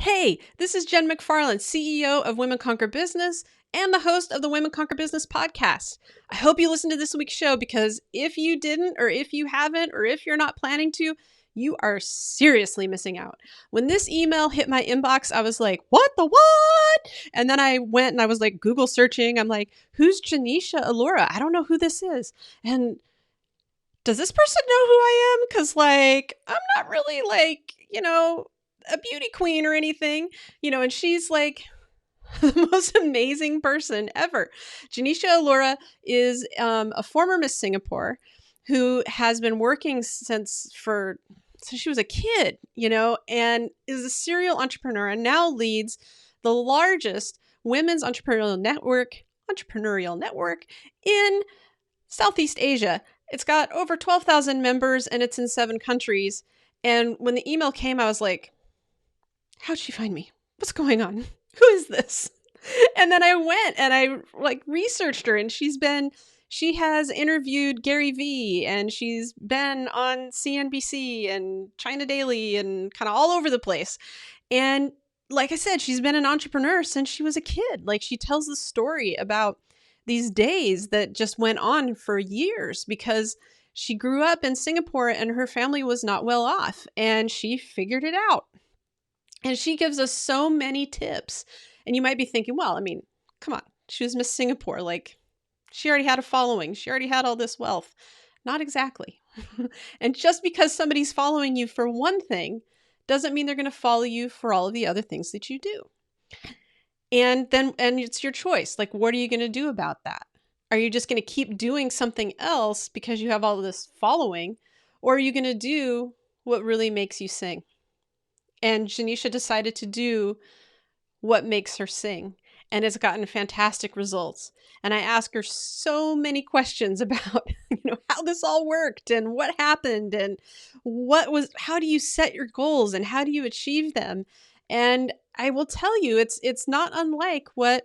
Hey, this is Jen McFarland, CEO of Women Conquer Business and the host of the Women Conquer Business podcast. I hope you listened to this week's show because if you didn't, or if you haven't, or if you're not planning to, you are seriously missing out. When this email hit my inbox, I was like, what the what? And then I went and I was like Google searching. I'm like, who's Genecia Alluora? I don't know who this is. And does this person know who I am? Because I'm not really a beauty queen or anything, and she's like the most amazing person ever. Genecia Alluora is a former Miss Singapore who has been working since she was a kid, and is a serial entrepreneur and now leads the largest women's entrepreneurial network in Southeast Asia. It's got over 12,000 members and it's in 7 countries. And when the email came, I was like, how'd she find me? What's going on? Who is this? And then I went and I researched her, and she has interviewed Gary Vee, and she's been on CNBC and China Daily and kind of all over the place. And like I said, she's been an entrepreneur since she was a kid. She tells the story about these days that just went on for years because she grew up in Singapore and her family was not well off, and she figured it out. And she gives us so many tips. And you might be thinking, well, come on, she was Miss Singapore. She already had a following. She already had all this wealth. Not exactly. And just because somebody's following you for one thing doesn't mean they're going to follow you for all of the other things that you do. And it's your choice. What are you going to do about that? Are you just going to keep doing something else because you have all this following? Or are you going to do what really makes you sing? And Genecia decided to do what makes her sing, and has gotten fantastic results. And I asked her so many questions about, how this all worked and what happened and how do you set your goals and how do you achieve them? And I will tell you, it's not unlike what,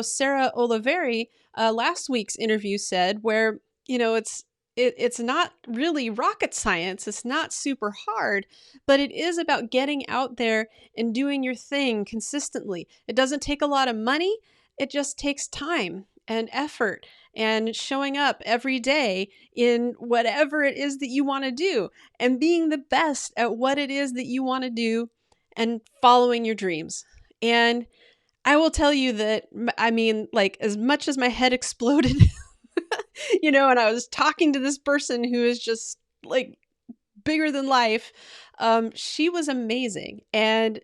Sarah Oliveri, last week's interview said, where, it's not really rocket science. It's not super hard, but it is about getting out there and doing your thing consistently. It doesn't take a lot of money. It just takes time and effort and showing up every day in whatever it is that you want to do and being the best at what it is that you want to do and following your dreams. And I will tell you that, as much as my head exploded and I was talking to this person who is just bigger than life. She was amazing. And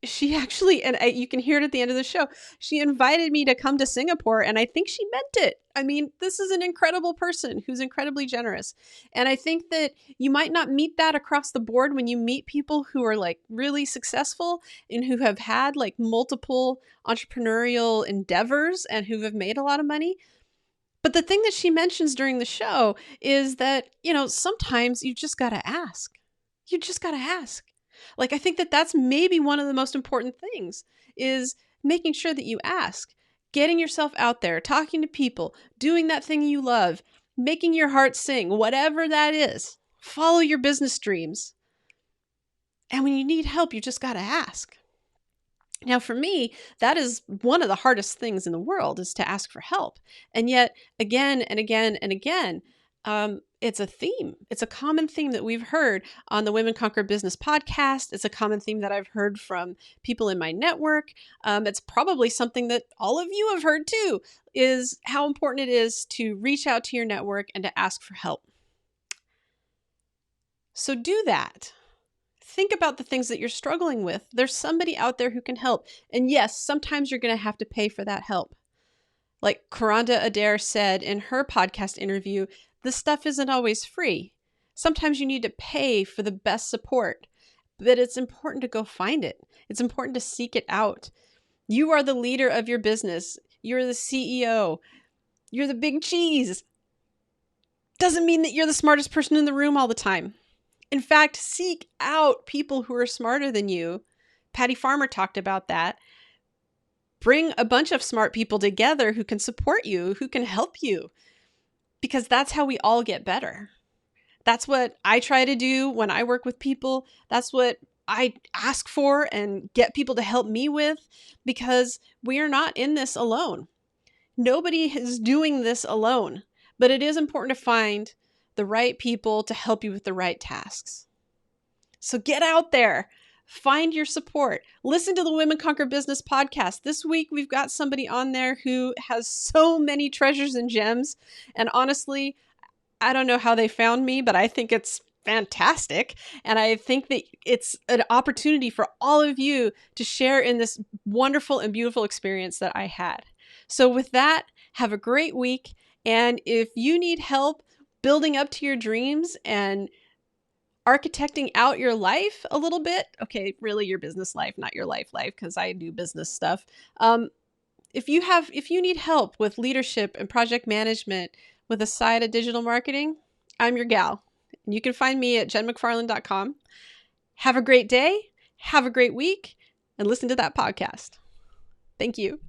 she actually, you can hear it at the end of the show, she invited me to come to Singapore, and I think she meant it. This is an incredible person who's incredibly generous. And I think that you might not meet that across the board when you meet people who are really successful and who have had multiple entrepreneurial endeavors and who have made a lot of money. But the thing that she mentions during the show is that, sometimes you just got to ask. You just got to ask. I think that that's maybe one of the most important things is making sure that you ask, getting yourself out there, talking to people, doing that thing you love, making your heart sing, whatever that is. Follow your business dreams. And when you need help, you just got to ask. Now, for me, that is one of the hardest things in the world, is to ask for help. And yet, again and again and again, it's a theme. It's a common theme that we've heard on the Women Conquer Business podcast. It's a common theme that I've heard from people in my network. It's probably something that all of you have heard too, is how important it is to reach out to your network and to ask for help. So do that. Think about the things that you're struggling with. There's somebody out there who can help. And yes, sometimes you're going to have to pay for that help. Like Karanda Adair said in her podcast interview, this stuff isn't always free. Sometimes you need to pay for the best support, but it's important to go find it. It's important to seek it out. You are the leader of your business. You're the CEO. You're the big cheese. Doesn't mean that you're the smartest person in the room all the time. In fact, seek out people who are smarter than you. Patty Farmer talked about that. Bring a bunch of smart people together who can support you, who can help you, because that's how we all get better. That's what I try to do when I work with people. That's what I ask for and get people to help me with, because we are not in this alone. Nobody is doing this alone, but it is important to find the right people to help you with the right tasks. So get out there, find your support. Listen to the Women Conquer Business podcast. This week, we've got somebody on there who has so many treasures and gems. And honestly, I don't know how they found me, but I think it's fantastic. And I think that it's an opportunity for all of you to share in this wonderful and beautiful experience that I had. So with that, have a great week. And if you need help building up to your dreams and architecting out your life a little bit, okay, really your business life, not your life, because I do business stuff. If you need help with leadership and project management with a side of digital marketing, I'm your gal. And you can find me at jenmcfarland.com. Have a great day, have a great week, and listen to that podcast. Thank you.